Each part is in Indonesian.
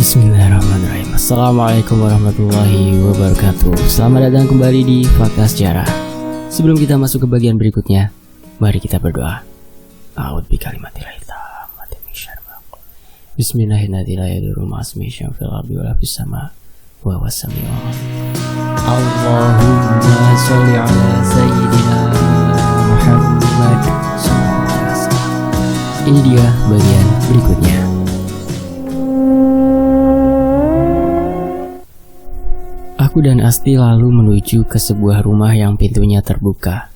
Bismillahirrahmanirrahim. Assalamualaikum warahmatullahi wabarakatuh. Selamat datang kembali di Fakta Sejarah. Sebelum kita masuk ke bagian berikutnya, mari kita berdoa. A'udzu bikalimatillahi tammati min syarri ma khalaq. Bismillahirrahmanirrahim. Wa wasami'u. Allahumma sholli ala sayyidina Muhammad sallallahu alaihi wasallam. Ini dia bagian berikutnya. Aku dan Asti lalu menuju ke sebuah rumah yang pintunya terbuka.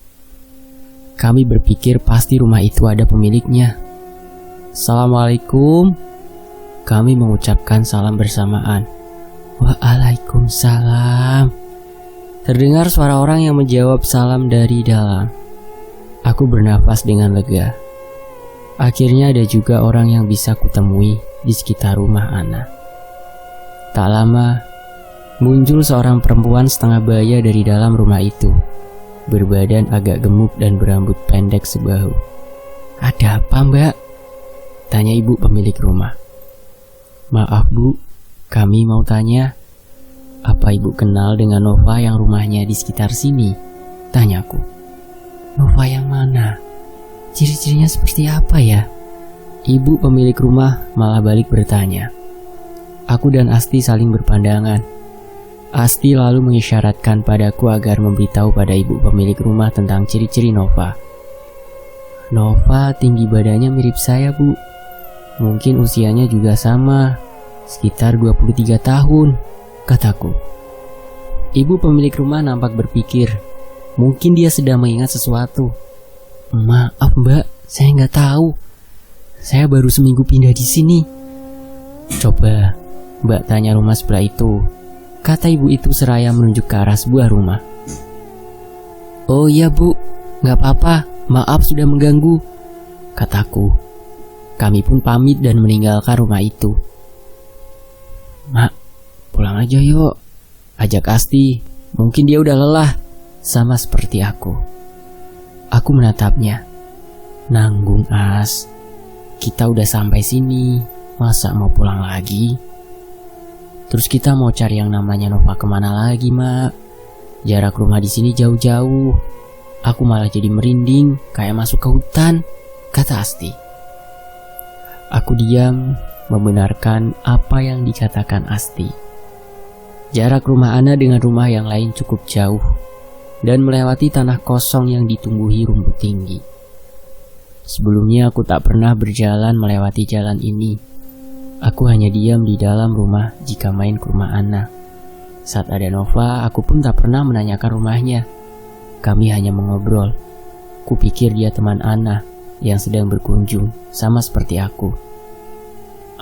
Kami berpikir pasti rumah itu ada pemiliknya. Assalamualaikum. Kami mengucapkan salam bersamaan. Waalaikumsalam. Terdengar suara orang yang menjawab salam dari dalam. Aku bernafas dengan lega. Akhirnya ada juga orang yang bisa kutemui di sekitar rumah Ana. Tak lama, muncul seorang perempuan setengah baya dari dalam rumah itu, berbadan agak gemuk dan berambut pendek sebahu. "Ada apa, Mbak?" tanya ibu pemilik rumah. "Maaf, Bu, kami mau tanya, apa ibu kenal dengan Nova yang rumahnya di sekitar sini?" tanyaku. "Nova yang mana? Ciri-cirinya seperti apa ya?" Ibu pemilik rumah malah balik bertanya. Aku dan Asti saling berpandangan. Asti lalu mengisyaratkan padaku agar memberitahu pada ibu pemilik rumah tentang ciri-ciri Nova. "Nova tinggi badannya mirip saya, Bu. Mungkin usianya juga sama, sekitar 23 tahun, kataku. Ibu pemilik rumah nampak berpikir, mungkin dia sedang mengingat sesuatu. "Maaf, Mbak, saya nggak tahu. Saya baru seminggu pindah di sini." "Coba, Mbak tanya rumah sebelah itu," kata ibu itu seraya menunjuk ke arah sebuah rumah. "Oh iya, Bu, gak apa-apa, maaf sudah mengganggu," kataku. Kami pun pamit dan meninggalkan rumah itu. "Mak, pulang aja yuk," ajak Asti. Mungkin dia udah lelah, sama seperti aku. Aku menatapnya. "Nanggung, As. Kita udah sampai sini, masa mau pulang lagi? Terus kita mau cari yang namanya Nova kemana lagi, Mak? Jarak rumah di sini jauh-jauh. Aku malah jadi merinding, kayak masuk ke hutan," kata Asti. Aku diam, membenarkan apa yang dikatakan Asti. Jarak rumah Ana dengan rumah yang lain cukup jauh, dan melewati tanah kosong yang ditumbuhi rumput tinggi. Sebelumnya aku tak pernah berjalan melewati jalan ini. Aku hanya diam di dalam rumah jika main ke rumah Ana. Saat ada Nova, aku pun tak pernah menanyakan rumahnya. Kami hanya mengobrol. Kupikir dia teman Ana yang sedang berkunjung, sama seperti aku.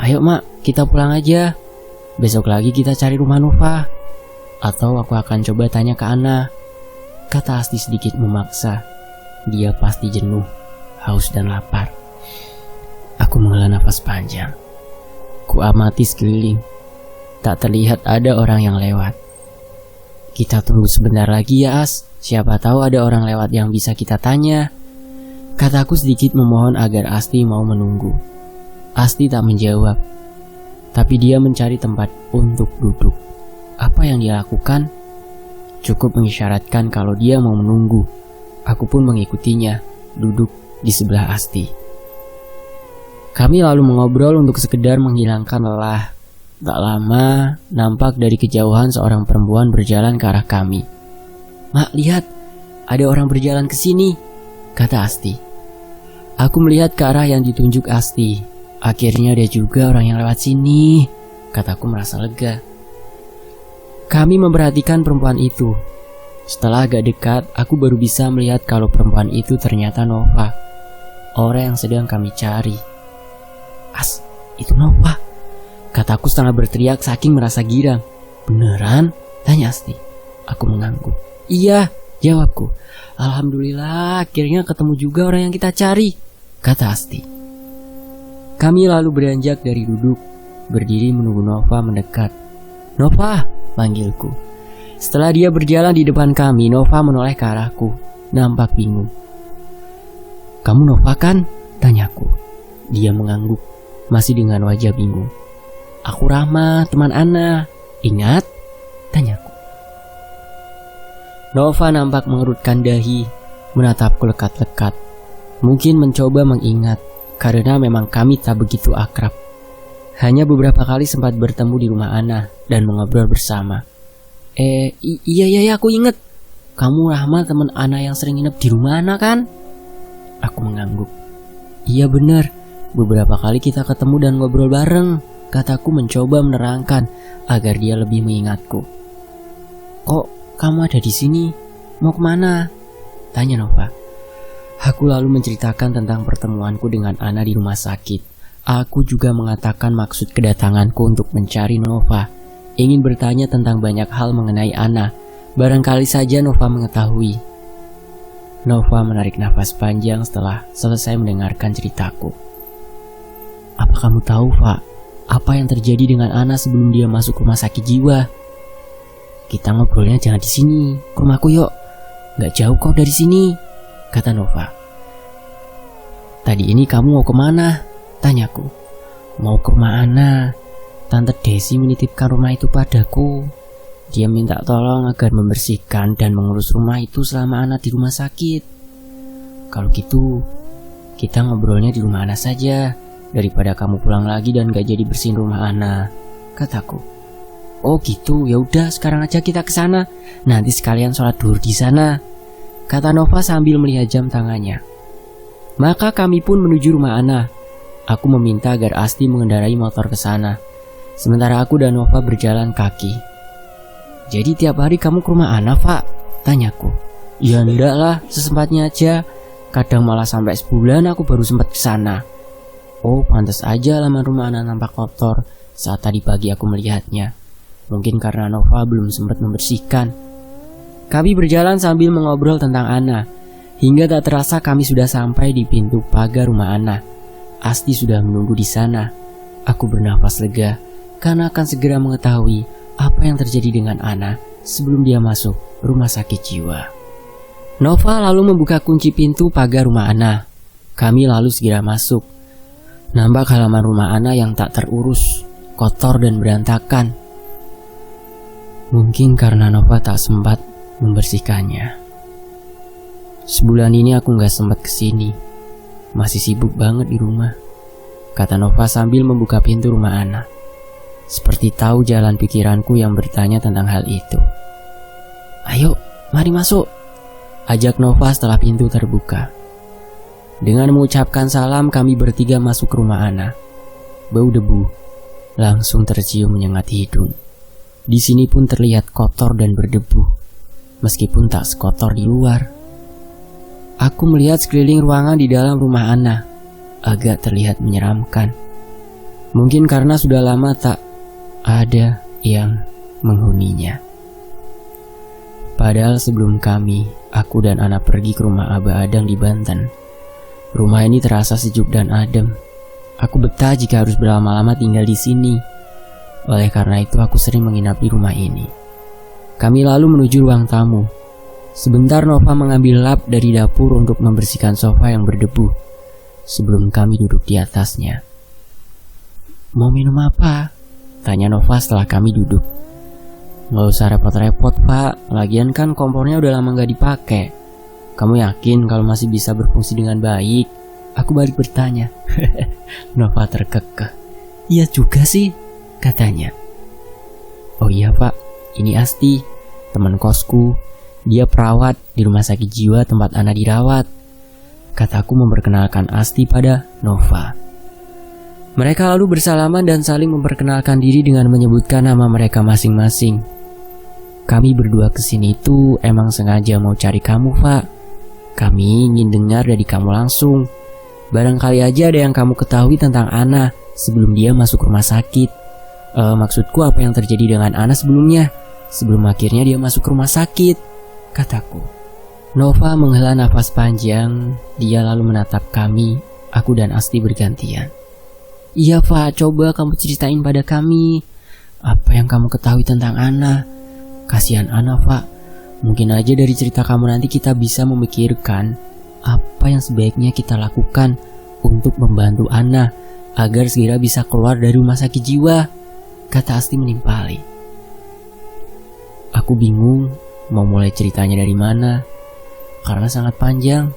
"Ayo, Mak, kita pulang aja. Besok lagi kita cari rumah Nova. Atau aku akan coba tanya ke Ana," kata Asti sedikit memaksa. Dia pasti jenuh, haus dan lapar. Aku menghela nafas panjang. Ku amati sekeliling. Tak terlihat ada orang yang lewat. "Kita tunggu sebentar lagi ya, As. Siapa tahu ada orang lewat yang bisa kita tanya," kataku sedikit memohon agar Asti mau menunggu. Asti tak menjawab. Tapi dia mencari tempat untuk duduk. Apa yang dia lakukan? Cukup mengisyaratkan kalau dia mau menunggu. Aku pun mengikutinya, duduk di sebelah Asti. Kami lalu mengobrol untuk sekedar menghilangkan lelah. Tak lama, nampak dari kejauhan seorang perempuan berjalan ke arah kami. "Mak, lihat, ada orang berjalan ke sini," kata Asti. Aku melihat ke arah yang ditunjuk Asti. "Akhirnya ada juga orang yang lewat sini," kataku merasa lega. Kami memperhatikan perempuan itu. Setelah agak dekat, aku baru bisa melihat kalau perempuan itu ternyata Nova, orang yang sedang kami cari. "As, itu Nova," kataku setengah berteriak saking merasa girang. "Beneran?" tanya Asti. Aku mengangguk. "Iya," jawabku. "Alhamdulillah, akhirnya ketemu juga orang yang kita cari," kata Asti. Kami lalu beranjak dari duduk, berdiri menunggu Nova mendekat. "Nova," panggilku. Setelah dia berjalan di depan kami, Nova menoleh ke arahku, nampak bingung. "Kamu Nova kan?" tanyaku. Dia mengangguk, masih dengan wajah bingung. Aku Rahma, teman Ana. Ingat? Tanyaku. Nova nampak mengerutkan dahi, menatapku lekat-lekat. Mungkin mencoba mengingat, karena memang kami tak begitu akrab. Hanya beberapa kali sempat bertemu di rumah Ana dan mengobrol bersama. Iya, aku inget. Kamu Rahma, teman Ana yang sering nginep di rumah Ana kan? Aku mengangguk. Iya bener, beberapa kali kita ketemu dan ngobrol bareng. Kataku mencoba menerangkan agar dia lebih mengingatku. Kok kamu ada di sini? Mau kemana? Tanya Nova. Aku lalu menceritakan tentang pertemuanku dengan Ana di rumah sakit. Aku juga mengatakan maksud kedatanganku untuk mencari Nova. Ingin bertanya tentang banyak hal mengenai Ana. Barangkali saja Nova mengetahui. Nova menarik nafas panjang setelah selesai mendengarkan ceritaku. Apa kamu tahu, Pak? Apa yang terjadi dengan Ana sebelum dia masuk rumah sakit jiwa? Kita ngobrolnya jangan di sini, ke rumahku yuk. Gak jauh kok dari sini, kata Nova. Tadi ini kamu mau kemana? Tanyaku. Mau ke rumah Ana. Tante Desi menitipkan rumah itu padaku. Dia minta tolong agar membersihkan dan mengurus rumah itu selama Ana di rumah sakit. Kalau gitu, kita ngobrolnya di rumah Ana saja, daripada kamu pulang lagi dan gak jadi bersihin rumah Ana, kataku. Oh gitu, ya udah sekarang aja kita ke sana. Nanti sekalian sholat duhur di sana, kata Nova sambil melihat jam tangannya. Maka kami pun menuju rumah Ana. Aku meminta agar Asti mengendarai motor ke sana, sementara aku dan Nova berjalan kaki. Jadi tiap hari kamu ke rumah Ana, Pak? Tanyaku. Ya enggak lah, sesempatnya aja. Kadang malah sampai sebulan aku baru sempat ke sana. Oh, pantas aja halaman rumah Ana nampak kotor saat tadi pagi aku melihatnya. Mungkin karena Nova belum sempat membersihkan. Kami berjalan sambil mengobrol tentang Ana. Hingga tak terasa kami sudah sampai di pintu pagar rumah Ana. Asti sudah menunggu di sana. Aku bernafas lega karena akan segera mengetahui apa yang terjadi dengan Ana sebelum dia masuk rumah sakit jiwa. Nova lalu membuka kunci pintu pagar rumah Ana. Kami lalu segera masuk. Nampak halaman rumah Ana yang tak terurus, kotor dan berantakan. Mungkin karena Nova tak sempat membersihkannya. Sebulan ini aku gak sempat kesini. Masih sibuk banget di rumah, kata Nova sambil membuka pintu rumah Ana. Seperti tahu jalan pikiranku yang bertanya tentang hal itu. Ayo, mari masuk, ajak Nova setelah pintu terbuka. Dengan mengucapkan salam, kami bertiga masuk ke rumah Ana. Bau debu langsung tercium menyengat hidung. Di sini pun terlihat kotor dan berdebu, meskipun tak sekotor di luar. Aku melihat sekeliling ruangan di dalam rumah Ana, agak terlihat menyeramkan. Mungkin karena sudah lama tak ada yang menghuninya. Padahal sebelum aku dan Ana pergi ke rumah Abah Adang di Banten, rumah ini terasa sejuk dan adem. Aku betah jika harus berlama-lama tinggal di sini. Oleh karena itu aku sering menginap di rumah ini. Kami lalu menuju ruang tamu. Sebentar Nova mengambil lap dari dapur untuk membersihkan sofa yang berdebu, sebelum kami duduk di atasnya. Mau minum apa? Tanya Nova setelah kami duduk. Nggak usah repot-repot, Pak. Lagian kan kompornya udah lama nggak dipakai. Kamu yakin kalau masih bisa berfungsi dengan baik? Aku balik bertanya. Nova terkekeh. Iya juga sih, katanya. Oh iya, Pak. Ini Asti, teman kosku. Dia perawat di rumah sakit jiwa tempat Ana dirawat, kataku memperkenalkan Asti pada Nova. Mereka lalu bersalaman dan saling memperkenalkan diri dengan menyebutkan nama mereka masing-masing. Kami berdua kesini itu emang sengaja mau cari kamu, Pak. Kami ingin dengar dari kamu langsung. Barangkali aja ada yang kamu ketahui tentang Ana sebelum dia masuk rumah sakit. Maksudku apa yang terjadi dengan Ana sebelumnya, sebelum akhirnya dia masuk rumah sakit, kataku. Nova menghela nafas panjang. Dia lalu menatap kami, aku dan Asti bergantian. Iya, Pak, coba kamu ceritain pada kami apa yang kamu ketahui tentang Ana. Kasihan Ana, Pak. Mungkin aja dari cerita kamu nanti kita bisa memikirkan apa yang sebaiknya kita lakukan untuk membantu Ana agar segera bisa keluar dari rumah sakit jiwa, kata Asti menimpali. Aku bingung mau mulai ceritanya dari mana, karena sangat panjang.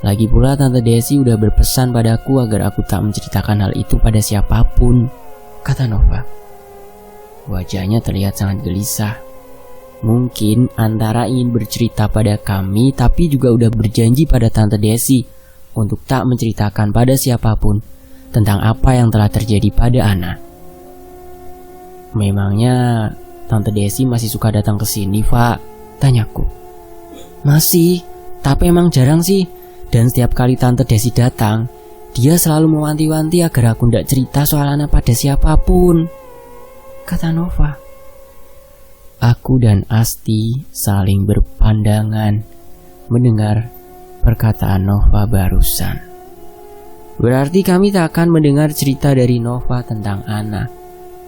Lagi pula Tante Desi udah berpesan padaku agar aku tak menceritakan hal itu pada siapapun, kata Nova. Wajahnya terlihat sangat gelisah. Mungkin antara ingin bercerita pada kami, tapi juga udah berjanji pada Tante Desi untuk tak menceritakan pada siapapun tentang apa yang telah terjadi pada Ana. Memangnya Tante Desi masih suka datang ke sini, Pak? Tanyaku. Masih, tapi emang jarang sih. Dan setiap kali Tante Desi datang, dia selalu mewanti-wanti agar aku tidak cerita soal Ana pada siapapun, kata Nova. Aku dan Asti saling berpandangan mendengar perkataan Nova barusan. Berarti kami tak akan mendengar cerita dari Nova tentang Ana,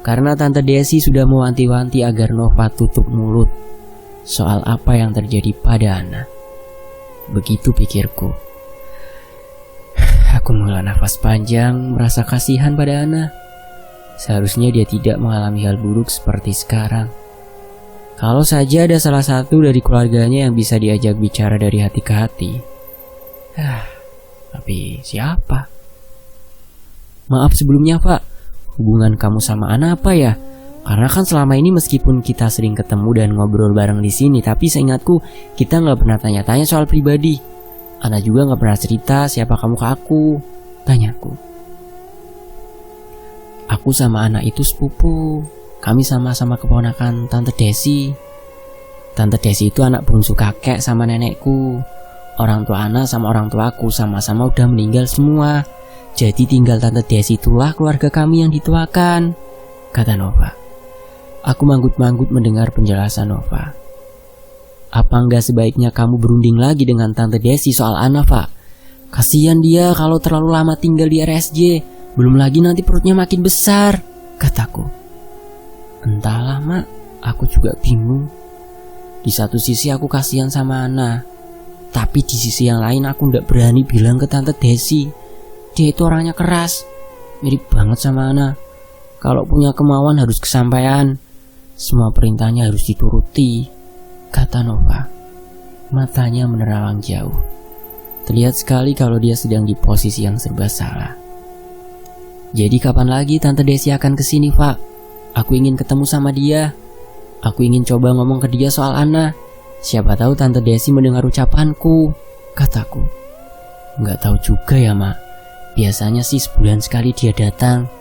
karena Tante Desi sudah mewanti-wanti agar Nova tutup mulut soal apa yang terjadi pada Ana. Begitu pikirku. Aku menghela nafas panjang, merasa kasihan pada Ana. Seharusnya dia tidak mengalami hal buruk seperti sekarang. Kalau saja ada salah satu dari keluarganya yang bisa diajak bicara dari hati ke hati. Tapi siapa? Maaf sebelumnya, Pak. Hubungan kamu sama Ana apa ya? Karena kan selama ini meskipun kita sering ketemu dan ngobrol bareng di sini, tapi seingatku kita nggak pernah tanya-tanya soal pribadi. Ana juga gak pernah cerita siapa kamu ke aku, tanyaku. Aku sama Ana itu sepupu. Kami sama-sama keponakan Tante Desi. Tante Desi itu anak bungsu kakek sama nenekku. Orang tua Ana sama orang tua aku sama-sama udah meninggal semua. Jadi tinggal Tante Desi itulah keluarga kami yang dituakan, kata Nova. Aku manggut-manggut mendengar penjelasan Nova. Apa enggak sebaiknya kamu berunding lagi dengan Tante Desi soal Ana, Pak? Kasihan dia kalau terlalu lama tinggal di RSJ. Belum lagi nanti perutnya makin besar, kataku. Entahlah, Mak. Aku juga bingung. Di satu sisi aku kasihan sama Ana, tapi di sisi yang lain aku nggak berani bilang ke Tante Desi. Dia itu orangnya keras, mirip banget sama Ana. Kalau punya kemauan harus kesampaian. Semua perintahnya harus dituruti, kata Nova. Matanya menerawang jauh. Terlihat sekali kalau dia sedang di posisi yang serba salah. Jadi kapan lagi Tante Desi akan kesini, Pak? Aku ingin ketemu sama dia. Aku ingin coba ngomong ke dia soal Ana. Siapa tahu Tante Desi mendengar ucapanku, kataku. Nggak tahu juga ya, Mak. Biasanya sih sebulan sekali dia datang.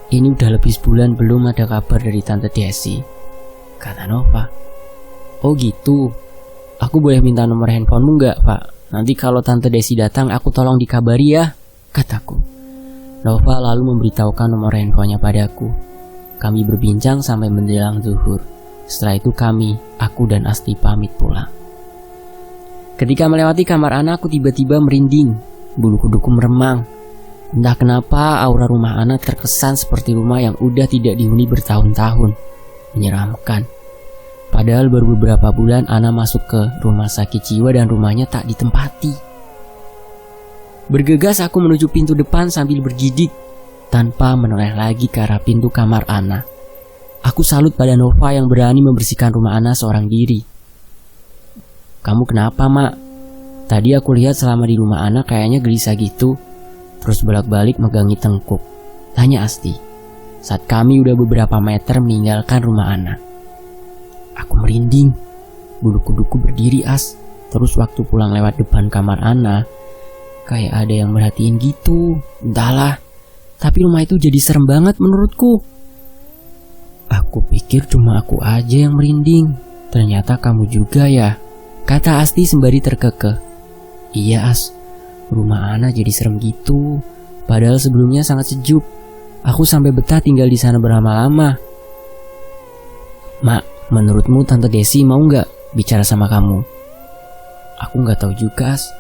Ini udah lebih sebulan belum ada kabar dari Tante Desi, kata Nova. Oh gitu. Aku boleh minta nomor handphonemu nggak, Pak? Nanti kalau Tante Desi datang aku tolong dikabari ya, kataku. Nova lalu memberitahukan nomor handphonenya padaku. Kami berbincang sampai menjelang zuhur. Setelah itu aku dan Asti pamit pulang. Ketika melewati kamar Ana, aku tiba-tiba merinding. Bulu kuduku meremang. Entah kenapa aura rumah Ana terkesan seperti rumah yang udah tidak dihuni bertahun-tahun. Menyeramkan. Padahal baru beberapa bulan Ana masuk ke rumah sakit jiwa dan rumahnya tak ditempati. Bergegas aku menuju pintu depan sambil bergidik, tanpa menoleh lagi ke arah pintu kamar Ana. Aku salut pada Nova yang berani membersihkan rumah Ana seorang diri. Kamu kenapa, Mak? Tadi aku lihat selama di rumah Ana kayaknya gelisah gitu. Terus bolak-balik megangi tengkuk, tanya Asti, saat kami udah beberapa meter meninggalkan rumah Ana. Aku merinding, bulu kuduku berdiri as. Terus waktu pulang lewat depan kamar Ana, kayak ada yang merhatiin gitu. Entahlah, tapi rumah itu jadi serem banget menurutku. Aku pikir cuma aku aja yang merinding. Ternyata kamu juga ya, kata Asti sembari terkekeh. Iya as, rumah Ana jadi serem gitu. Padahal sebelumnya sangat sejuk. Aku sampai betah tinggal di sana berlama-lama. Mak, menurutmu Tante Desi mau nggak bicara sama kamu? Aku nggak tahu juga as.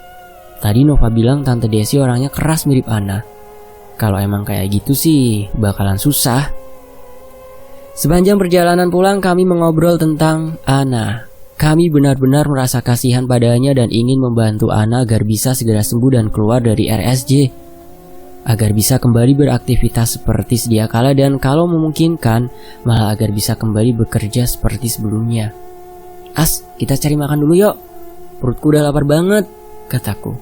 Tadi Nova bilang Tante Desi orangnya keras mirip Ana. Kalau emang kayak gitu sih bakalan susah. Sepanjang perjalanan pulang kami mengobrol tentang Ana. Kami benar-benar merasa kasihan padanya dan ingin membantu Ana agar bisa segera sembuh dan keluar dari RSJ. agar bisa kembali beraktivitas seperti sedia kala dan kalau memungkinkan malah agar bisa kembali bekerja seperti sebelumnya. As, kita cari makan dulu yuk. Perutku udah lapar banget, kataku.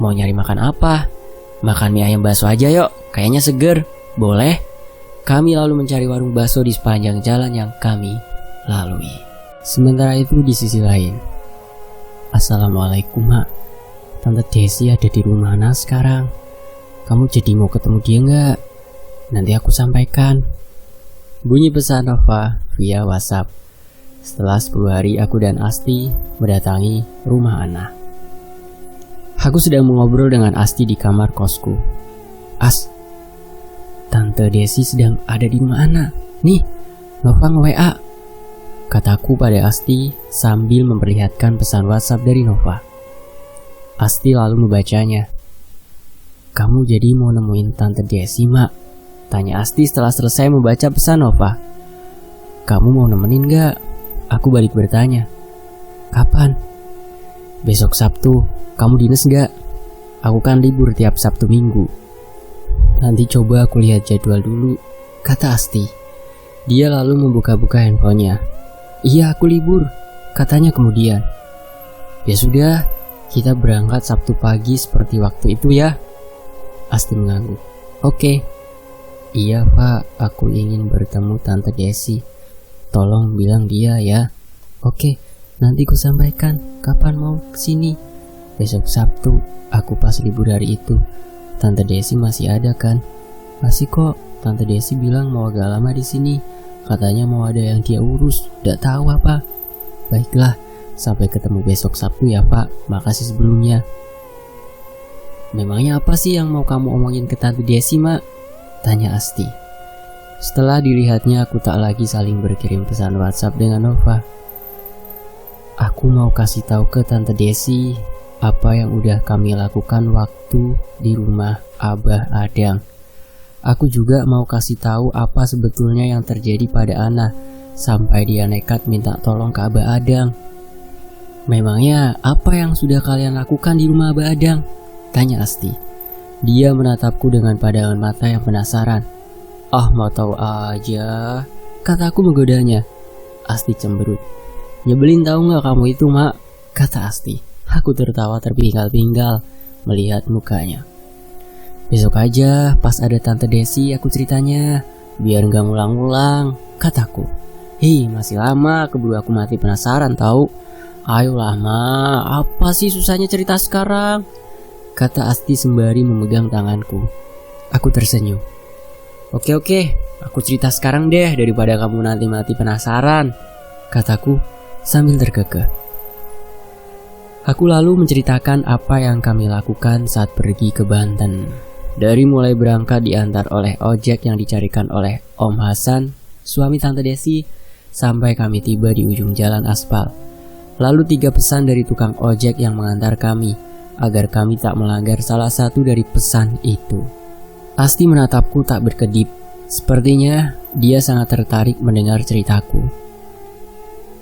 Mau nyari makan apa? Makan mie ayam bakso aja yuk, kayaknya seger. Boleh? Kami lalu mencari warung bakso di sepanjang jalan yang kami lalui. Sementara itu di sisi lain. Assalamualaikum mak, Tante Desi ada di rumah mana sekarang? Kamu jadi mau ketemu dia nggak? Nanti aku sampaikan. Bunyi pesan Nova via WhatsApp. Setelah 10 hari aku dan Asti mendatangi rumah Ana. Aku sedang mengobrol dengan Asti di kamar kosku. As, Tante Desi sedang ada di rumah Ana. Nih, Nova nge-WA, kataku pada Asti sambil memperlihatkan pesan WhatsApp dari Nova. Asti lalu membacanya. Kamu jadi mau nemuin Tante Desi, mak? Tanya Asti setelah selesai membaca pesan Nova. Kamu mau nemenin gak? Aku balik bertanya. Kapan? Besok Sabtu. Kamu dinas gak? Aku kan libur tiap Sabtu Minggu. Nanti coba aku lihat jadwal dulu, kata Asti. Dia lalu membuka-buka handphonenya. Iya, aku libur, katanya kemudian. Ya sudah, kita berangkat Sabtu pagi seperti waktu itu ya. Asti mengangguk. Oke. Iya pak, aku ingin bertemu Tante Desi. Tolong bilang dia ya. Oke, nanti ku sampaikan kapan mau kesini. Besok Sabtu, aku pas libur hari itu. Tante Desi masih ada kan? Masih kok. Tante Desi bilang mau agak lama di sini. Katanya mau ada yang dia urus. Gak tahu apa. Baiklah, sampai ketemu besok Sabtu ya pak. Makasih sebelumnya. Memangnya apa sih yang mau kamu omongin ke Tante Desi mak? Tanya Asti. Setelah dilihatnya aku tak lagi saling berkirim pesan WhatsApp dengan Nova. Aku mau kasih tahu ke Tante Desi apa yang udah kami lakukan waktu di rumah Abah Adang. Aku juga mau kasih tahu apa sebetulnya yang terjadi pada Ana sampai dia nekat minta tolong ke Abah Adang. Memangnya apa yang sudah kalian lakukan di rumah Abah Adang? Tanya Asti. Dia menatapku dengan pandangan mata yang penasaran. Ah, mau tahu aja, kataku menggodanya. Asti cemberut. Nyebelin tahu nggak kamu itu mak, kata Asti. Aku tertawa terpinggal-pinggal melihat mukanya. Besok aja pas ada Tante Desi aku ceritanya, biar gak ngulang-ngulang, kataku. Hei, masih lama, keburu aku mati penasaran tahu. Ayolah ma, apa sih susahnya cerita sekarang? Kata Asti sembari memegang tanganku. Aku tersenyum. Oke, aku cerita sekarang deh daripada kamu nanti mati penasaran, kataku sambil terkekeh. Aku lalu menceritakan apa yang kami lakukan saat pergi ke Banten. Dari mulai berangkat diantar oleh ojek yang dicarikan oleh Om Hasan, suami Tante Desi, sampai kami tiba di ujung jalan aspal. Lalu 3 pesan dari tukang ojek yang mengantar kami, agar kami tak melanggar salah satu dari pesan itu. Asti menatapku tak berkedip. Sepertinya dia sangat tertarik mendengar ceritaku.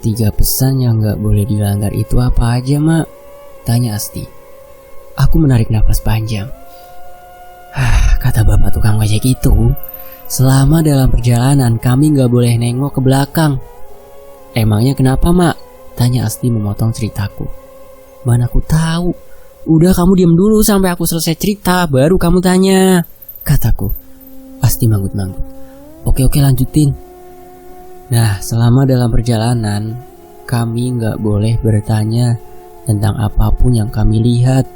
3 pesan yang gak boleh dilanggar itu apa aja mak? Tanya Asti. Aku menarik napas panjang. Kata bapak tukang ojek itu, selama dalam perjalanan kami gak boleh nengok ke belakang. Emangnya kenapa mak? Tanya Asti memotong ceritaku. Mana aku tahu. Udah kamu diam dulu sampai aku selesai cerita, baru kamu tanya, kataku. Asti manggut-manggut. Oke lanjutin. Nah, selama dalam perjalanan, kami gak boleh bertanya tentang apapun yang kami lihat.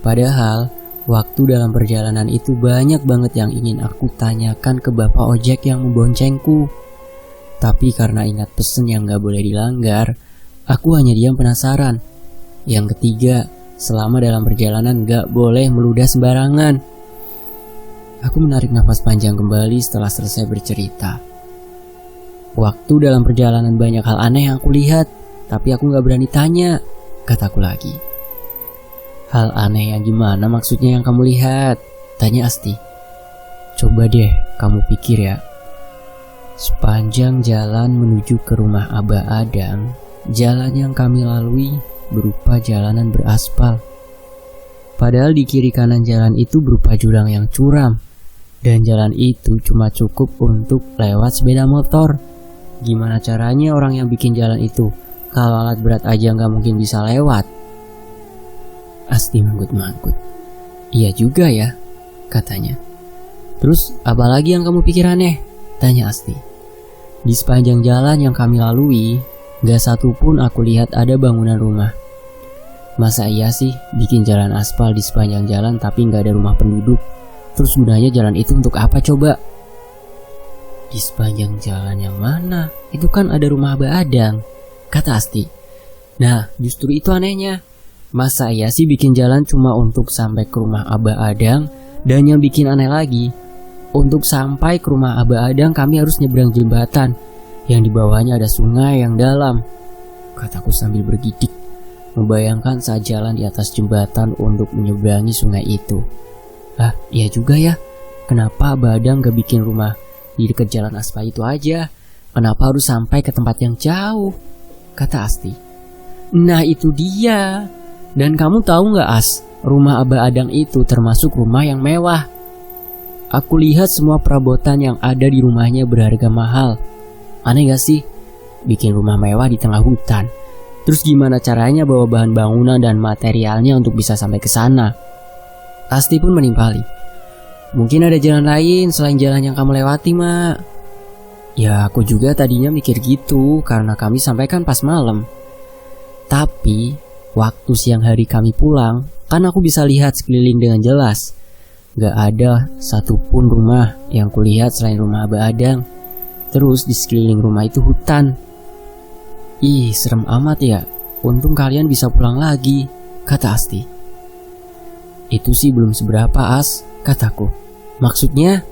Padahal, waktu dalam perjalanan itu banyak banget yang ingin aku tanyakan ke bapak ojek yang memboncengku. Tapi karena ingat pesen yang gak boleh dilanggar, aku hanya diam penasaran. Yang ketiga, selama dalam perjalanan gak boleh meludah sembarangan. Aku menarik nafas panjang kembali setelah selesai bercerita. Waktu dalam perjalanan banyak hal aneh yang aku lihat, tapi aku gak berani tanya, kataku lagi. Hal aneh yang gimana maksudnya yang kamu lihat? Tanya Asti. Coba deh kamu pikir ya. Sepanjang jalan menuju ke rumah Abah Adang, jalan yang kami lalui berupa jalanan beraspal. Padahal di kiri kanan jalan itu berupa jurang yang curam. Dan jalan itu cuma cukup untuk lewat sepeda motor. Gimana caranya orang yang bikin jalan itu? Kalau alat berat aja nggak mungkin bisa lewat. Asti manggut-manggut. Iya juga ya, katanya. Terus apa lagi yang kamu pikir aneh? Tanya Asti. Di sepanjang jalan yang kami lalui, gak satupun aku lihat ada bangunan rumah. Masa iya sih bikin jalan aspal di sepanjang jalan tapi gak ada rumah penduduk? Terus gunanya jalan itu untuk apa coba? Di sepanjang jalan yang mana? Itu kan ada rumah Abah Adang, kata Asti. Nah justru itu anehnya. Masa iya sih bikin jalan cuma untuk sampai ke rumah Abah Adang? Dan yang bikin aneh lagi, untuk sampai ke rumah Abah Adang kami harus nyebrang jembatan yang di bawahnya ada sungai yang dalam, kataku sambil bergidik, membayangkan saat jalan di atas jembatan untuk menyeberangi sungai itu. Ah, iya juga ya. Kenapa Abah Adang gak bikin rumah di dekat jalan aspal itu aja? Kenapa harus sampai ke tempat yang jauh? Kata Asti. Nah itu dia. Dan kamu tahu gak As, rumah Abah Adang itu termasuk rumah yang mewah. Aku lihat semua perabotan yang ada di rumahnya berharga mahal. Aneh gak sih? Bikin rumah mewah di tengah hutan. Terus gimana caranya bawa bahan bangunan dan materialnya untuk bisa sampai ke sana? Asti pun menimpali. Mungkin ada jalan lain selain jalan yang kamu lewati, Mak. Ya aku juga tadinya mikir gitu karena kami sampaikan pas malam. Tapi waktu siang hari kami pulang, kan aku bisa lihat sekeliling dengan jelas. Gak ada satupun rumah yang kulihat selain rumah Abah Adang. Terus di sekeliling rumah itu hutan. Ih, serem amat ya. Untung kalian bisa pulang lagi, kata Asti. Itu sih belum seberapa As, kataku. Maksudnya?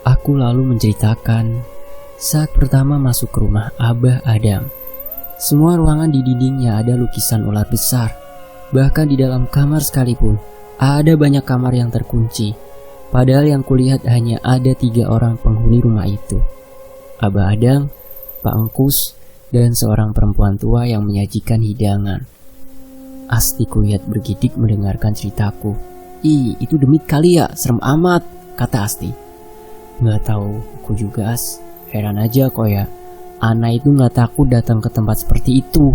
Aku lalu menceritakan saat pertama masuk ke rumah Abah Adang. Semua ruangan di dindingnya ada lukisan ular besar. Bahkan di dalam kamar sekalipun ada banyak kamar yang terkunci. Padahal yang kulihat hanya ada 3 orang penghuni rumah itu. Abah Adang, Pak Engkus, dan seorang perempuan tua yang menyajikan hidangan. Asti kulihat bergidik mendengarkan ceritaku. Ih, itu demit kali ya, serem amat, kata Asti. Nggak tahu, aku juga As. Heran aja kok ya, Ana itu nggak takut datang ke tempat seperti itu.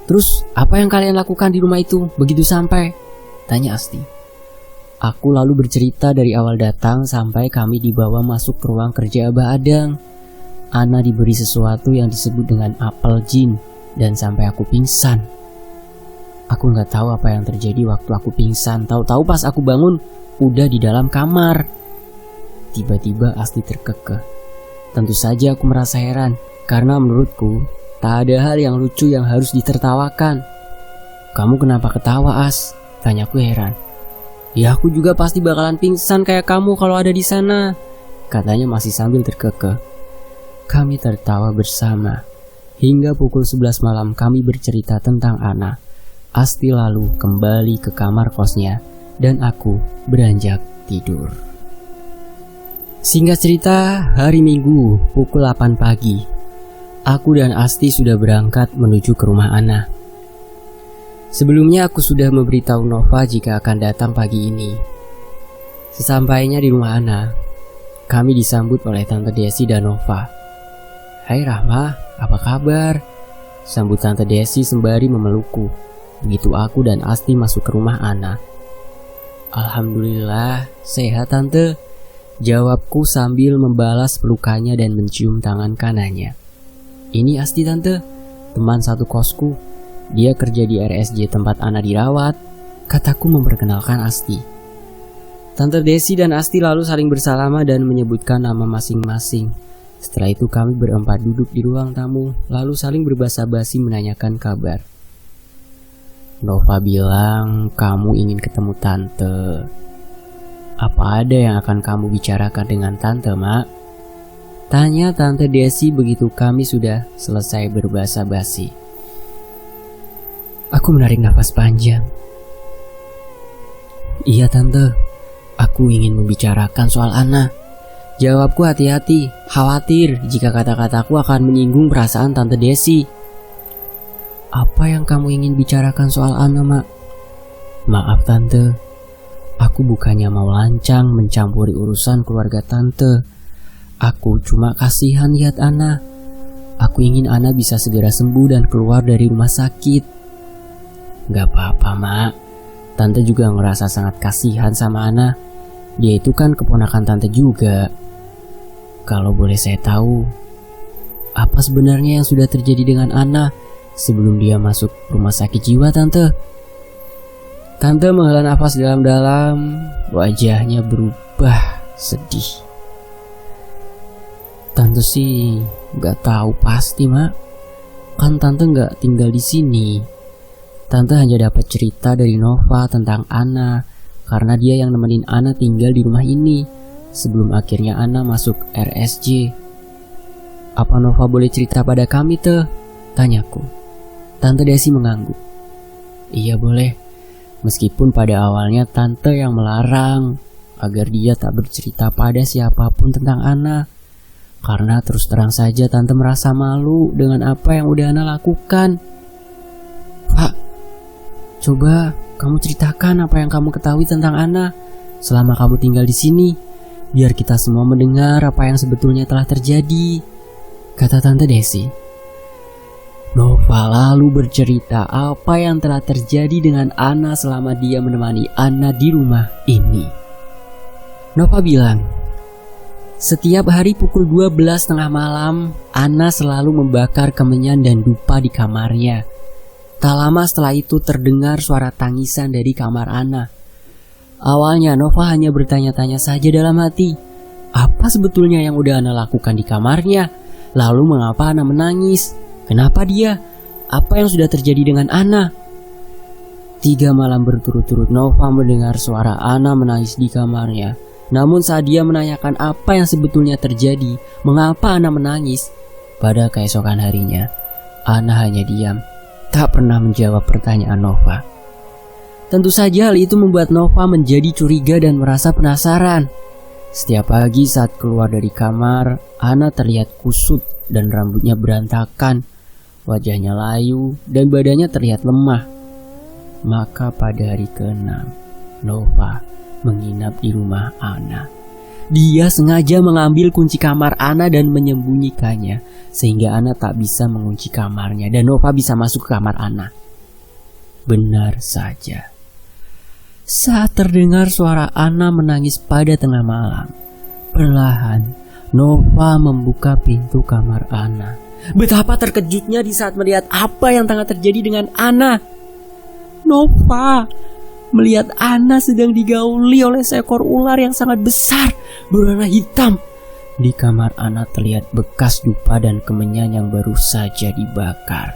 Terus, apa yang kalian lakukan di rumah itu begitu sampai? Tanya Asti. Aku lalu bercerita dari awal datang sampai kami dibawa masuk ke ruang kerja Abah Adang. Ana diberi sesuatu yang disebut dengan apel jin dan sampai aku pingsan. Aku nggak tahu apa yang terjadi waktu aku pingsan. Tahu-tahu pas aku bangun udah di dalam kamar. Tiba-tiba Asti terkekeh. Tentu saja aku merasa heran karena menurutku tak ada hal yang lucu yang harus ditertawakan. Kamu kenapa ketawa As? Tanyaku heran. Ya aku juga pasti bakalan pingsan kayak kamu kalau ada di sana, katanya masih sambil terkekeh. Kami tertawa bersama hingga pukul 11 malam kami bercerita tentang Ana. Asti lalu kembali ke kamar kosnya dan aku beranjak tidur. Singkat cerita, hari Minggu pukul 8 pagi, aku dan Asti sudah berangkat menuju ke rumah Ana. Sebelumnya aku sudah memberitahu Nova jika akan datang pagi ini. Sesampainya di rumah Ana, kami disambut oleh Tante Desi dan Nova. Hai Rahma, apa kabar? Sambut Tante Desi sembari memelukku. Begitu aku dan Asti masuk ke rumah Ana. Alhamdulillah, sehat Tante, jawabku sambil membalas pelukannya dan mencium tangan kanannya. Ini Asti Tante, teman satu kosku. Dia kerja di RSJ tempat Ana dirawat, kataku memperkenalkan Asti. Tante Desi dan Asti lalu saling bersalaman dan menyebutkan nama masing-masing. Setelah itu kami berempat duduk di ruang tamu, lalu saling berbasa-basi menanyakan kabar. Nova bilang kamu ingin ketemu Tante. Apa ada yang akan kamu bicarakan dengan Tante, Mak? Tanya Tante Desi begitu kami sudah selesai berbasa-basi. Aku menarik nafas panjang. Iya Tante, aku ingin membicarakan soal Ana. Jawabku hati-hati, khawatir jika kata-kataku akan menyinggung perasaan Tante Desi. Apa yang kamu ingin bicarakan soal Ana, Mak? Maaf tante, aku bukannya mau lancang mencampuri urusan keluarga tante. Aku cuma kasihan lihat Ana. Aku ingin Ana bisa segera sembuh dan keluar dari rumah sakit. Gak apa-apa, Mak. Tante juga ngerasa sangat kasihan sama Ana. Dia itu kan keponakan tante juga. Kalau boleh saya tahu, apa sebenarnya yang sudah terjadi dengan Ana sebelum dia masuk rumah sakit jiwa, Tante? Tante menghela nafas dalam-dalam, wajahnya berubah sedih. Tante sih gak tahu pasti, Mak. Kan Tante gak tinggal di sini. Tante hanya dapat cerita dari Nova tentang Ana, karena dia yang nemenin Ana tinggal di rumah ini sebelum akhirnya Ana masuk RSJ. Apa Nova boleh cerita pada kami, Teh? Tanyaku. Tante Desi mengangguk. Iya boleh, meskipun pada awalnya Tante yang melarang agar dia tak bercerita pada siapapun tentang Ana. Karena terus terang saja Tante merasa malu dengan apa yang udah Ana lakukan. Pak, coba kamu ceritakan apa yang kamu ketahui tentang Ana selama kamu tinggal di sini, biar kita semua mendengar apa yang sebetulnya telah terjadi, kata Tante Desi. Nova lalu bercerita apa yang telah terjadi dengan Ana selama dia menemani Ana di rumah ini. Nova bilang, setiap hari pukul 12:30 malam, Ana selalu membakar kemenyan dan dupa di kamarnya. Tak lama setelah itu terdengar suara tangisan dari kamar Ana. Awalnya Nova hanya bertanya-tanya saja dalam hati, apa sebetulnya yang udah Ana lakukan di kamarnya? Lalu mengapa Ana menangis? Kenapa dia? Apa yang sudah terjadi dengan Ana? 3 malam berturut-turut Nova mendengar suara Ana menangis di kamarnya. Namun saat dia menanyakan apa yang sebetulnya terjadi, mengapa Ana menangis, pada keesokan harinya, Ana hanya diam, tak pernah menjawab pertanyaan Nova. Tentu saja hal itu membuat Nova menjadi curiga dan merasa penasaran. Setiap pagi saat keluar dari kamar, Ana terlihat kusut dan rambutnya berantakan, wajahnya layu dan badannya terlihat lemah. Maka pada hari ke-6, Nova menginap di rumah Ana. Dia sengaja mengambil kunci kamar Ana dan menyembunyikannya, sehingga Ana tak bisa mengunci kamarnya dan Nova bisa masuk ke kamar Ana. Benar saja, saat terdengar suara Ana menangis pada tengah malam, perlahan Nova membuka pintu kamar Ana. Betapa terkejutnya di saat melihat apa yang tengah terjadi dengan Ana. Nova melihat Ana sedang digauli oleh seekor ular yang sangat besar berwarna hitam. Di kamar Ana terlihat bekas dupa dan kemenyan yang baru saja dibakar.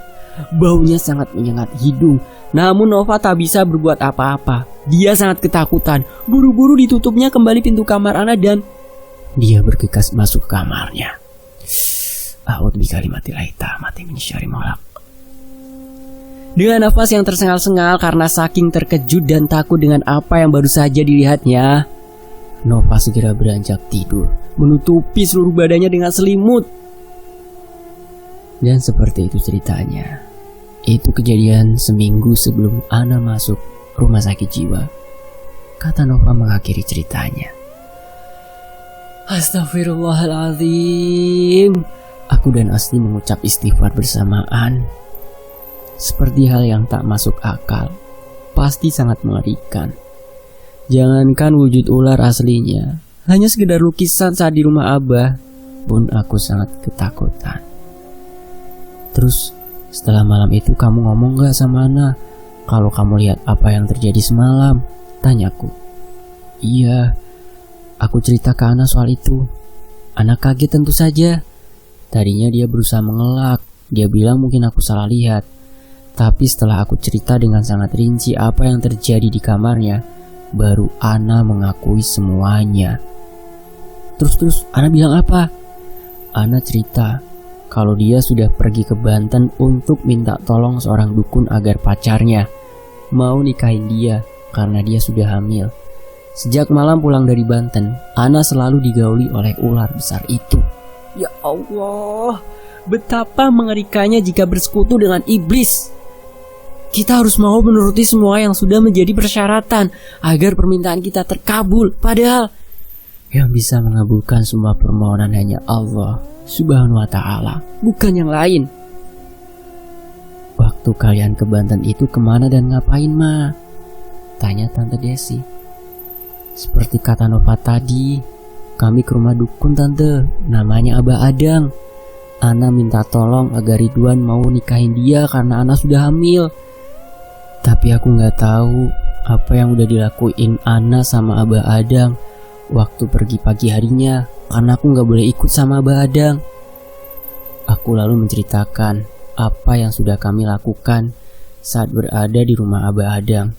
Baunya sangat menyengat hidung. Namun Nova tak bisa berbuat apa-apa. Dia sangat ketakutan. Buru-buru ditutupnya kembali pintu kamar Ana dan dia bergegas masuk ke kamarnya. A'udzu bikalimatillahi tammati min syarri ma khalaq. Dengan nafas yang tersengal-sengal karena saking terkejut dan takut dengan apa yang baru saja dilihatnya, Nova segera beranjak tidur, menutupi seluruh badannya dengan selimut. Dan seperti itu ceritanya. Itu kejadian seminggu sebelum Ana masuk rumah sakit jiwa, kata Nova mengakhiri ceritanya. Astagfirullahaladzim. Aku dan Asli mengucap istighfar bersamaan. Seperti hal yang tak masuk akal, pasti sangat mengerikan. Jangankan wujud ular aslinya, hanya sekedar lukisan saat di rumah Abah pun aku sangat ketakutan. Terus setelah malam itu kamu ngomong gak sama Ana kalau kamu lihat apa yang terjadi semalam? Tanyaku. Iya, aku cerita ke Ana soal itu. Ana kaget tentu saja. Tadinya dia berusaha mengelak. Dia bilang mungkin aku salah lihat. Tapi setelah aku cerita dengan sangat rinci apa yang terjadi di kamarnya, baru Ana mengakui semuanya. Terus Ana bilang apa? Ana cerita kalau dia sudah pergi ke Banten untuk minta tolong seorang dukun agar pacarnya mau nikahin dia karena dia sudah hamil. Sejak malam pulang dari Banten, Ana selalu digauli oleh ular besar itu. Ya Allah, betapa mengerikannya jika bersekutu dengan iblis. Kita harus mau menuruti semua yang sudah menjadi persyaratan agar permintaan kita terkabul. Padahal yang bisa mengabulkan semua permohonan hanya Allah Subhanahu wa ta'ala, bukan yang lain. Waktu kalian ke Banten itu kemana dan ngapain, Ma? Tanya Tante Desi. Seperti kata Nova tadi, kami ke rumah dukun, Tante. Namanya Abah Adang. Ana minta tolong agar Ridwan mau nikahin dia karena Ana sudah hamil. Tapi aku gak tahu apa yang udah dilakuin Ana sama Abah Adang waktu pergi pagi harinya, karena aku gak boleh ikut sama Abah Adang. Aku lalu menceritakan apa yang sudah kami lakukan saat berada di rumah Abah Adang.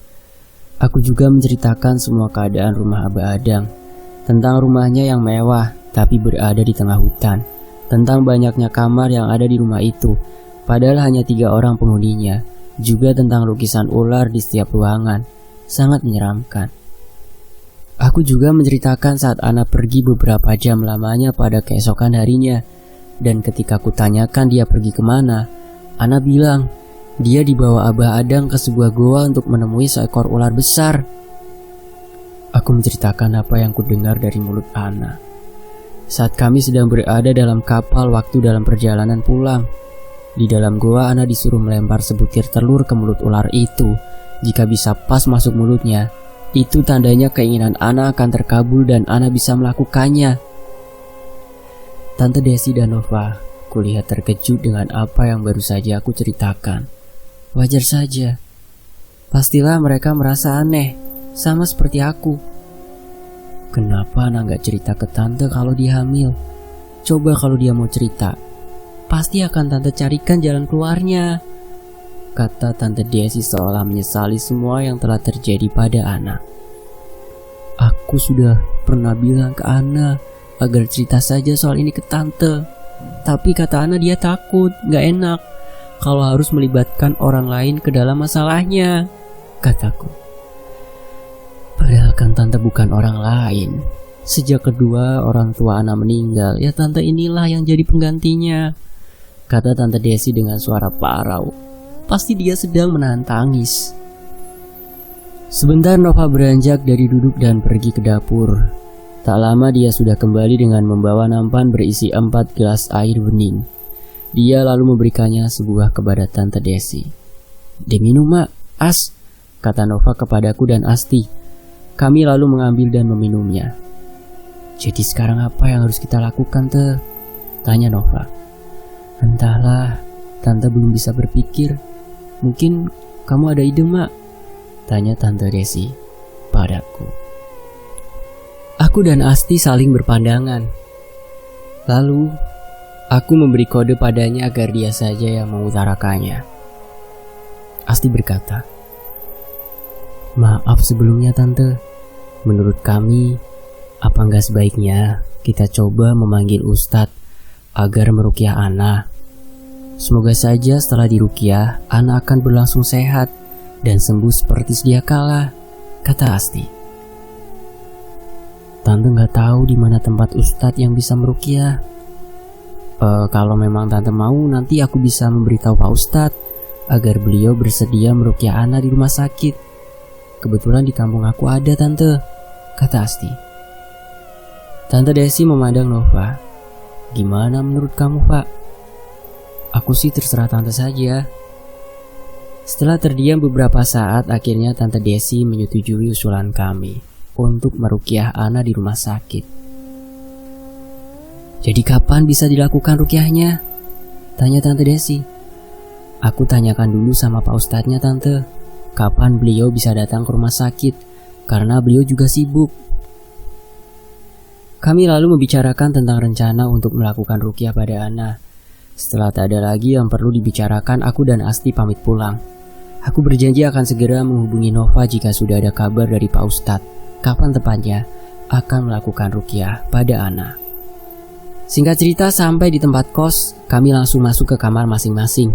Aku juga menceritakan semua keadaan rumah Abah Adang, tentang rumahnya yang mewah tapi berada di tengah hutan, tentang banyaknya kamar yang ada di rumah itu, padahal hanya 3 orang penghuninya, juga tentang lukisan ular di setiap ruangan, sangat menyeramkan. Aku juga menceritakan saat Ana pergi beberapa jam lamanya pada keesokan harinya, dan ketika kutanyakan dia pergi kemana, Ana bilang dia dibawa Abah Adang ke sebuah goa untuk menemui seekor ular besar. Aku menceritakan apa yang kudengar dari mulut Ana saat kami sedang berada dalam kapal waktu dalam perjalanan pulang. Di dalam goa Ana disuruh melempar sebutir telur ke mulut ular itu. Jika bisa pas masuk mulutnya, itu tandanya keinginan Ana akan terkabul dan Ana bisa melakukannya. Tante Desi dan Nova kulihat terkejut dengan apa yang baru saja aku ceritakan. Wajar saja. Pastilah mereka merasa aneh, sama seperti aku. Kenapa Ana gak cerita ke Tante kalau dia hamil? Coba kalau dia mau cerita, pasti akan Tante carikan jalan keluarnya, kata Tante Desi seolah menyesali semua yang telah terjadi pada Ana. Aku sudah pernah bilang ke Ana agar cerita saja soal ini ke Tante. Tapi kata Ana dia takut, gak enak kalau harus melibatkan orang lain ke dalam masalahnya, kataku. Padahal kan Tante bukan orang lain. Sejak kedua orang tua Ana meninggal, ya Tante inilah yang jadi penggantinya, kata Tante Desi dengan suara parau. Pasti dia sedang menahan tangis. Sebentar Nova beranjak dari duduk dan pergi ke dapur. Tak lama dia sudah kembali dengan membawa nampan berisi 4 gelas air bening. Dia lalu memberikannya sebuah kepada Tante Desi. "Diminum, Mak, As," kata Nova kepadaku dan Asti. Kami lalu mengambil dan meminumnya. "Jadi sekarang apa yang harus kita lakukan, Teh?" tanya Nova. "Entahlah, Tante belum bisa berpikir. Mungkin kamu ada ide, Mak?" tanya Tante Desi padaku. Aku dan Asti saling berpandangan. Lalu aku memberi kode padanya agar dia saja yang mengutarakannya. Asti berkata, "Maaf sebelumnya Tante. Menurut kami, apa enggak sebaiknya kita coba memanggil Ustadz agar meruqyah Ana. Semoga saja setelah diruqyah, Ana akan berlangsung sehat dan sembuh seperti sedia kala," kata Asti. "Tante nggak tahu di mana tempat Ustadz yang bisa meruqyah. Kalau memang Tante mau, nanti aku bisa memberitahu Pak Ustadz agar beliau bersedia meruqyah Ana di rumah sakit. Kebetulan di kampung aku ada, Tante," kata Asti. Tante Desi memandang Nova. "Gimana menurut kamu, Pak?" "Aku sih terserah Tante saja." Setelah terdiam beberapa saat, akhirnya Tante Desi menyetujui usulan kami untuk meruqyah Ana di rumah sakit. "Jadi kapan bisa dilakukan ruqyahnya?" tanya Tante Desi. "Aku tanyakan dulu sama Pak Ustadznya, Tante. Kapan beliau bisa datang ke rumah sakit, karena beliau juga sibuk." Kami lalu membicarakan tentang rencana untuk melakukan ruqyah pada Ana. Setelah tak ada lagi yang perlu dibicarakan, aku dan Asti pamit pulang. Aku berjanji akan segera menghubungi Nova jika sudah ada kabar dari Pak Ustadz kapan tepatnya akan melakukan ruqyah pada Ana. Singkat cerita, sampai di tempat kos, kami langsung masuk ke kamar masing-masing.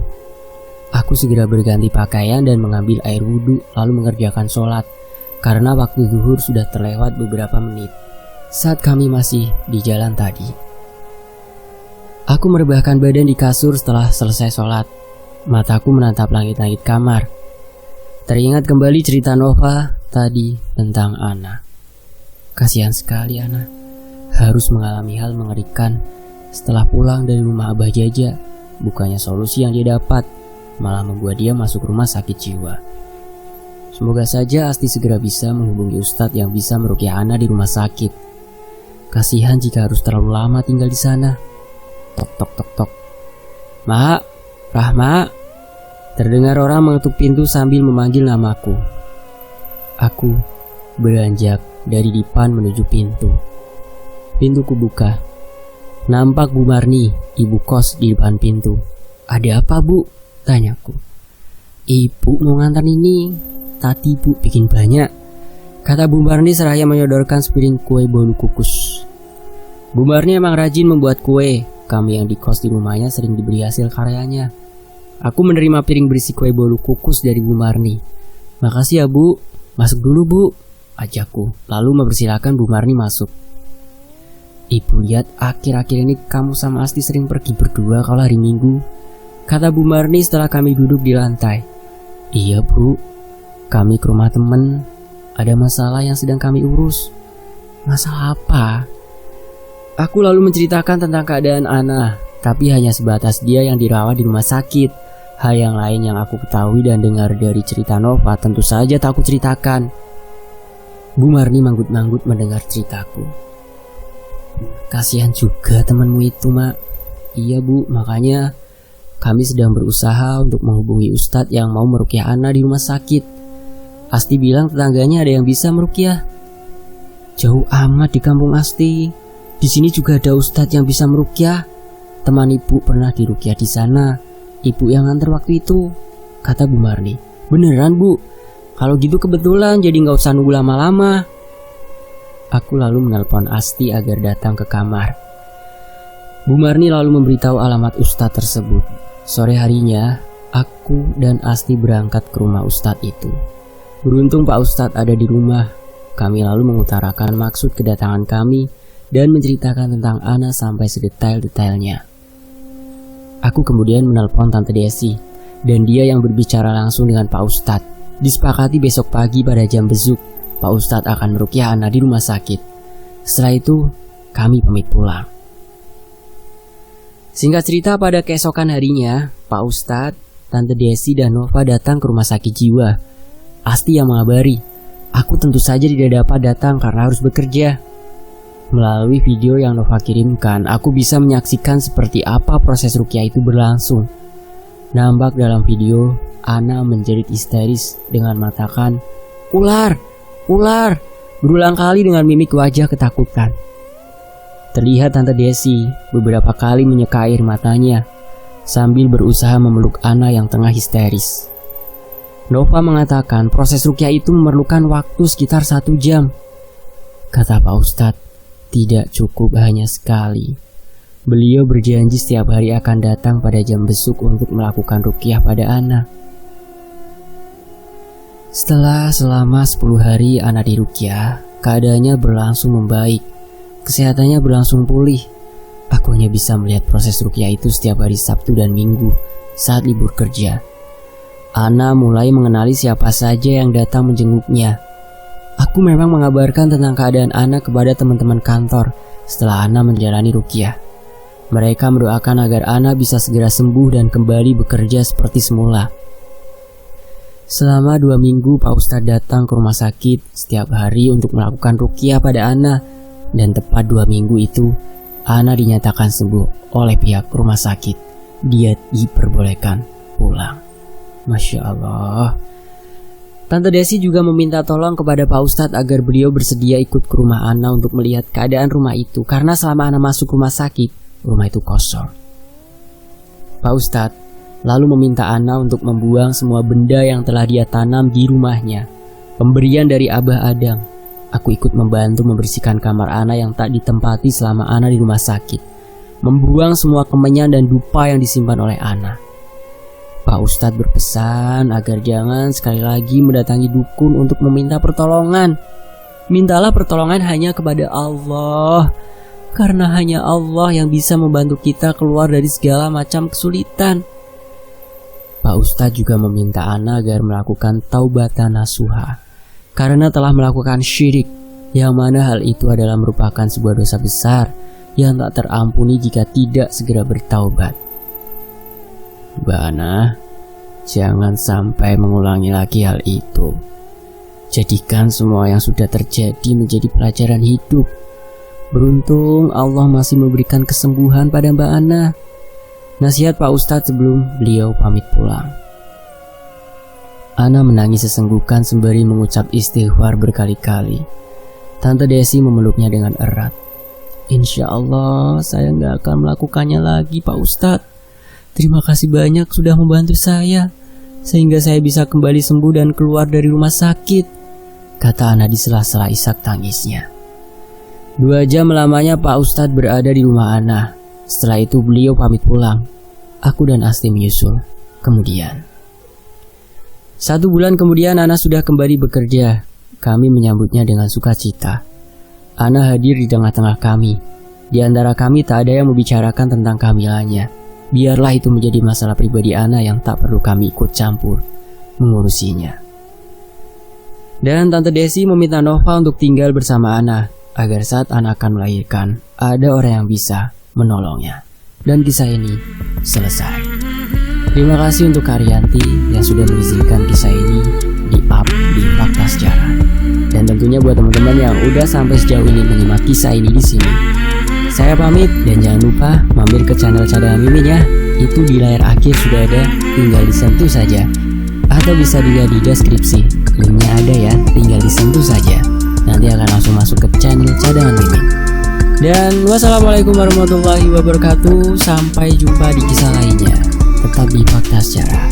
Aku segera berganti pakaian dan mengambil air wudhu lalu mengerjakan sholat, karena waktu zuhur sudah terlewat beberapa menit saat kami masih di jalan tadi. Aku merebahkan badan di kasur setelah selesai sholat. Mataku menatap langit-langit kamar. Teringat kembali cerita Nova tadi tentang Ana. Kasihan sekali Ana, harus mengalami hal mengerikan setelah pulang dari rumah Abah Jaja. Bukannya solusi yang dia dapat, malah membuat dia masuk rumah sakit jiwa. Semoga saja Asti segera bisa menghubungi Ustadz yang bisa meruqyah Ana di rumah sakit. Kasihan jika harus terlalu lama tinggal di sana. Tok tok tok tok. Mak, Rahma. Terdengar orang mengetuk pintu sambil memanggil namaku. Aku beranjak dari depan menuju pintu. Pintu kubuka. Nampak Bu Marni, ibu kos di depan pintu. Ada apa Bu? Tanyaku. Ibu mau ngantar ini. Tadi Bu bikin banyak, kata Bu Marni seraya menyodorkan sepiring kue bolu kukus. Bu Marni emang rajin membuat kue. Kami yang di kos di rumahnya sering diberi hasil karyanya. Aku menerima piring berisi kue bolu kukus dari Bu Marni. Makasih ya Bu, masuk dulu Bu, ajakku. Lalu mempersilahkan Bu Marni masuk. Ibu lihat akhir-akhir ini kamu sama Asti sering pergi berdua kalau hari Minggu, kata Bu Marni setelah kami duduk di lantai. Iya Bu, kami ke rumah temen, ada masalah yang sedang kami urus. Masalah apa? Aku lalu menceritakan tentang keadaan Ana, tapi hanya sebatas dia yang dirawat di rumah sakit. Hal yang lain yang aku ketahui dan dengar dari cerita Nova tentu saja tak aku ceritakan. Bu Marni manggut-manggut mendengar ceritaku. Kasihan juga temanmu itu, Mak. Iya Bu, makanya kami sedang berusaha untuk menghubungi Ustadz yang mau meruqyah Ana di rumah sakit. Asti bilang tetangganya ada yang bisa meruqyah. Jauh amat di kampung Asti. Di sini juga ada Ustadz yang bisa meruqyah. Teman ibu pernah diruqyah di sana. Ibu yang nganter waktu itu, kata Bu Marni. Beneran Bu? Kalau gitu kebetulan, jadi nggak usah nunggu lama-lama. Aku lalu menelpon Asti agar datang ke kamar. Bu Marni lalu memberitahu alamat Ustadz tersebut. Sore harinya, aku dan Asti berangkat ke rumah Ustadz itu. Beruntung Pak Ustadz ada di rumah. Kami lalu mengutarakan maksud kedatangan kami dan menceritakan tentang Ana sampai sedetail-detailnya. Aku kemudian menelpon Tante Desi, dan dia yang berbicara langsung dengan Pak Ustadz. Disepakati besok pagi pada jam besuk, Pak Ustadz akan meruqyah Ana di rumah sakit. Setelah itu, kami pamit pulang. Singkat cerita, pada keesokan harinya, Pak Ustadz, Tante Desi, dan Nova datang ke rumah sakit jiwa. Asti yang mengabari, aku tentu saja tidak dapat datang karena harus bekerja. Melalui video yang Nova kirimkan, aku bisa menyaksikan seperti apa proses ruqyah itu berlangsung. Nampak dalam video, Ana menjerit histeris dengan mengatakan, "Ular! Ular!" berulang kali dengan mimik wajah ketakutan. Terlihat Tante Desi beberapa kali menyeka air matanya sambil berusaha memeluk Ana yang tengah histeris. Nova mengatakan proses ruqyah itu memerlukan waktu sekitar 1 jam. Kata Pak Ustadz, tidak cukup hanya sekali. Beliau berjanji setiap hari akan datang pada jam besuk untuk melakukan ruqyah pada Ana. Setelah selama 10 hari Ana diruqyah, keadaannya berlangsung membaik. Kesehatannya berlangsung pulih. Aku hanya bisa melihat proses ruqyah itu setiap hari Sabtu dan Minggu saat libur kerja. Ana mulai mengenali siapa saja yang datang menjenguknya. Aku memang mengabarkan tentang keadaan Ana kepada teman-teman kantor setelah Ana menjalani ruqyah. Mereka mendoakan agar Ana bisa segera sembuh dan kembali bekerja seperti semula. Selama 2 minggu Pak Ustadz datang ke rumah sakit setiap hari untuk melakukan ruqyah pada Ana. Dan tepat 2 minggu itu, Ana dinyatakan sembuh oleh pihak rumah sakit. Dia diperbolehkan pulang. Masya Allah. Tante Desi juga meminta tolong kepada Pak Ustadz agar beliau bersedia ikut ke rumah Ana untuk melihat keadaan rumah itu. Karena selama Ana masuk rumah sakit, rumah itu kosong. Pak Ustadz lalu meminta Ana untuk membuang semua benda yang telah dia tanam di rumahnya. Pemberian dari Abah Adang. Aku ikut membantu membersihkan kamar Ana yang tak ditempati selama Ana di rumah sakit. Membuang semua kemenyan dan dupa yang disimpan oleh Ana. Pak Ustadz berpesan agar jangan sekali lagi mendatangi dukun untuk meminta pertolongan. Mintalah pertolongan hanya kepada Allah, karena hanya Allah yang bisa membantu kita keluar dari segala macam kesulitan. Pak Ustadz juga meminta Ana agar melakukan taubatan nasuha karena telah melakukan syirik, yang mana hal itu adalah merupakan sebuah dosa besar yang tak terampuni jika tidak segera bertaubat. Mbak Ana, jangan sampai mengulangi lagi hal itu. Jadikan semua yang sudah terjadi menjadi pelajaran hidup. Beruntung Allah masih memberikan kesembuhan pada Mbak Ana. Nasihat Pak Ustadz sebelum beliau pamit pulang. Ana menangis sesenggukan sembari mengucap istighfar berkali-kali. Tante Desi memeluknya dengan erat. Insya Allah saya nggak akan melakukannya lagi Pak Ustadz. Terima kasih banyak sudah membantu saya, sehingga saya bisa kembali sembuh dan keluar dari rumah sakit, kata Ana di sela-sela isak tangisnya. 2 jam lamanya Pak Ustadz berada di rumah Ana. Setelah itu beliau pamit pulang. Aku dan Asti menyusul. Kemudian 1 bulan kemudian Ana sudah kembali bekerja. Kami menyambutnya dengan sukacita. Ana hadir di tengah-tengah kami. Di antara kami tak ada yang membicarakan tentang kehamilannya. Biarlah itu menjadi masalah pribadi Ana yang tak perlu kami ikut campur mengurusinya. Dan Tante Desi meminta Nova untuk tinggal bersama Ana agar saat Ana akan melahirkan ada orang yang bisa menolongnya. Dan kisah ini selesai. Terima kasih untuk Karyanti yang sudah mengizinkan kisah ini di-up di Fakta Sejarah. Dan tentunya buat teman-teman yang udah sampai sejauh ini menyimak kisah ini di sini. Saya pamit dan jangan lupa mampir ke channel Cadangan Mimin ya. Itu di layar akhir sudah ada, tinggal disentuh saja. Atau bisa dilihat di deskripsi, linknya ada ya, tinggal disentuh saja. Nanti akan langsung masuk ke channel Cadangan Mimin. Dan wassalamualaikum warahmatullahi wabarakatuh. Sampai jumpa di kisah lainnya. Tetap di Fakta Sejarah.